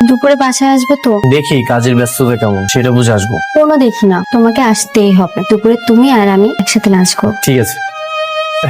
দুপুরে বাসায় আসবে তো? দেখি কাজের ব্যস্ততা কেমন সেটা বুঝে আসবো। কোনো দেখি না, তোমাকে আসতেই হবে। দুপুরে তুমি আর আমি একসাথে লাঞ্চ করবো। ঠিক আছে।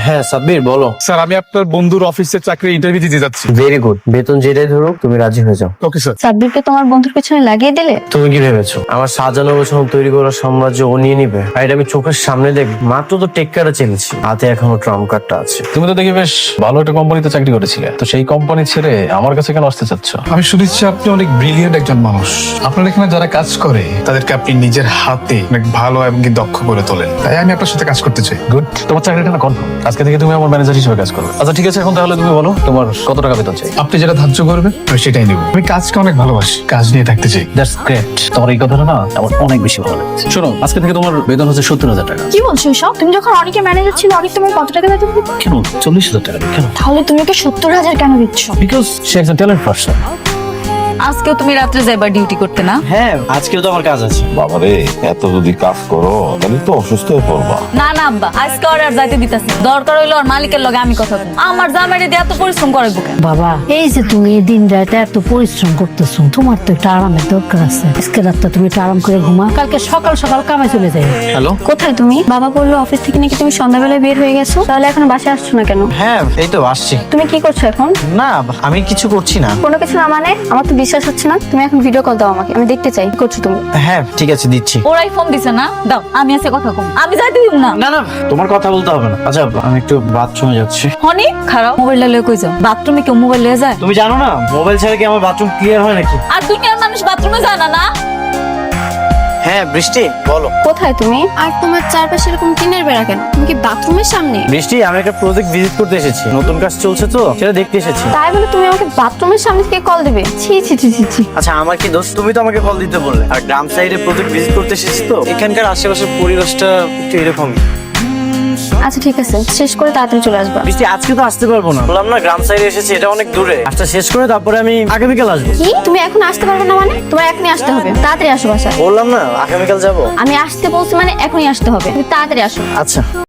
হ্যাঁ সাব্বির বলো। স্যার আমি আপনার বন্ধুর অফিসে চাকরির ইন্টারভিউ দিতে যাচ্ছি। ভেরি গুড, বেতন যেটাই ধরুক তুমি রাজি হয়ে যাও। Okay sir. সাব্বিরকে তোমার বন্ধুর পেছনে লাগিয়ে দিলে? তুমি কি ভেবেছো আমার সাজানো গোছানো তৈরি করা সাম্রাজ্য ও নিয়ে নিবে? আর এটা আমি চোখের সামনে দেখি। মাত্র তো টেক কার্ডে চেলেছি, হাতে এখনো ট্রাম্প কার্ডটা আছে। তুমি তো দেখি বেশ ভালো একটা কোম্পানিতে চাকরি করেছিলে, তো সেই কোম্পানি ছেড়ে আমার কাছে কেন আসতে চাচ্ছ? আমি শুনেছি আপনি অনেক ব্রিলিয়েন্ট একজন মানুষ। আপনার এখানে যারা কাজ করে তাদেরকে আপনি নিজের হাতে অনেক ভালো এবং কি দক্ষ করে তোলেন, তাই আমি আপনার সাথে কাজ করতে চাই। গুড, তোমার চাকরিটা না কনফার্ম। আজকে থেকে তুমি আমার ম্যানেজার হিসেবে কাজ করো। আচ্ছা ঠিক আছে, এখন তাহলে তুমি বলো তোমার কত টাকা বেতন চাই? আপনি যেটা ধার্য করবেন আমি সেটাই নেব। আমি কাজকে অনেক ভালোবাসি, কাজ নিয়ে থাকতে চাই। দ্যাটস গ্রেট, তোমার এই কথাটা না আমার অনেক বেশি ভালো লাগছে। শোনো, আজকে থেকে তোমার বেতন হচ্ছে 70,000 টাকা। কি বলছো এসব? তুমি যখন অনেকের ম্যানেজার ছিল, অনেক তোমার কত টাকা বেতন দিত? কেন 40,000 টাকা? কেন? তাহলে তুমি ওকে 70,000 কেন দিচ্ছ? বিকজ সে একজন ট্যালেন্ট পারসন। আজকেও তুমি রাত্রে যাইবা ডিউটি করতে না? হ্যাঁ আজকেও তো আমার কাজ আছে। বাবারে এত যদি কাজ করো তাহলে তো অসুস্থ হয়ে পড়বা। না না আব্বা, আজকে আর যাইতে দিতেছে। দরকার হইলো আর মালিকের লগে আমি কথা বলবো। আমার জামাইরে দিয়ে এত পরিশ্রম করে বুকে। বাবা, এই যে তুমি দিন রাতে এত পরিশ্রম করতেছো, তোমার তো একটু আরামের দরকার আছে। আজকে রাতটা তুমি একটু আরাম করে ঘুমা, কালকে সকাল সকাল কামে চলে যাই। হ্যালো। কোথায় তুমি? বাবা বললো অফিস থেকে নাকি তুমি সন্ধ্যাবেলায় বের হয়ে গেছো, তাহলে এখন বাসায় আসছো না কেন? হ্যাঁ এই তো আসছি। তুমি কি করছো এখন? না আমি কিছু করছি না। কোনো কিছু না মানে? আমার তো বিশ্বাস হচ্ছে না। তুমি এখন ভিডিও কল দাও আমাকে, আমি দেখতে চাই কি করছো তুমি। হ্যাঁ ঠিক আছে দিচ্ছি। ওরাই ফোন দিছে না, দাও আমি আছে কথা কম। আমি যাইতে দিব না। না না তোমার কথা বলতে হবে না। আচ্ছা আমি একটু বাথরুমে যাচ্ছি। হনি খারাপ, মোবাইলটা লয়ে কই যাও? বাথরুমে কেউ মোবাইল লয়ে যায়? তুমি জানো না মোবাইল ছাড়া কি আমার বাথরুম ক্লিয়ার হয় নাকি? আর দুনিয়ার মানুষ বাথরুমে যায় না না? হ্যাঁ বৃষ্টি বলো। কোথায় তুমি? আর তোমার চারপাশে এরকম টিনের বেড়া কেন? তুমি কি বাথরুমের সামনে? বৃষ্টি আমি একটা প্রজেক্ট ভিজিট করতে এসেছি, নতুন কাজ চলছে তো সেটা দেখতে এসেছি। তাই বলে তুমি আমাকে বাথরুমের সামনে থেকে কল দিবে? ছি ছি ছি ছি ছি। আচ্ছা আমার কি দোষ? তুমি তো আমাকে কল দিতে বললে। আর গ্রাম সাইডে প্রজেক্ট ভিজিট করতে এসেছি তো এখানকার আশেপাশের পরিবেশটা একটু এরকমই। আচ্ছা ঠিক আছে, শেষ করে তাড়াতাড়ি চলে আসবা। বৃষ্টি আজকে তো আসতে পারবো না, বললাম না গ্রাম সাইডে এসেছি, এটা অনেক দূরে। কাজটা শেষ করে তারপরে আমি আগামীকাল আসবো। কি তুমি এখন আসতে পারবে না মানে? তোমার এখনই আসতে হবে, তাড়াতাড়ি আসো বাসায়। বললাম না আগামীকাল যাবো। আমি আসতে বলছি মানে এখনই আসতে হবে, তুমি তাড়াতাড়ি আসো। আচ্ছা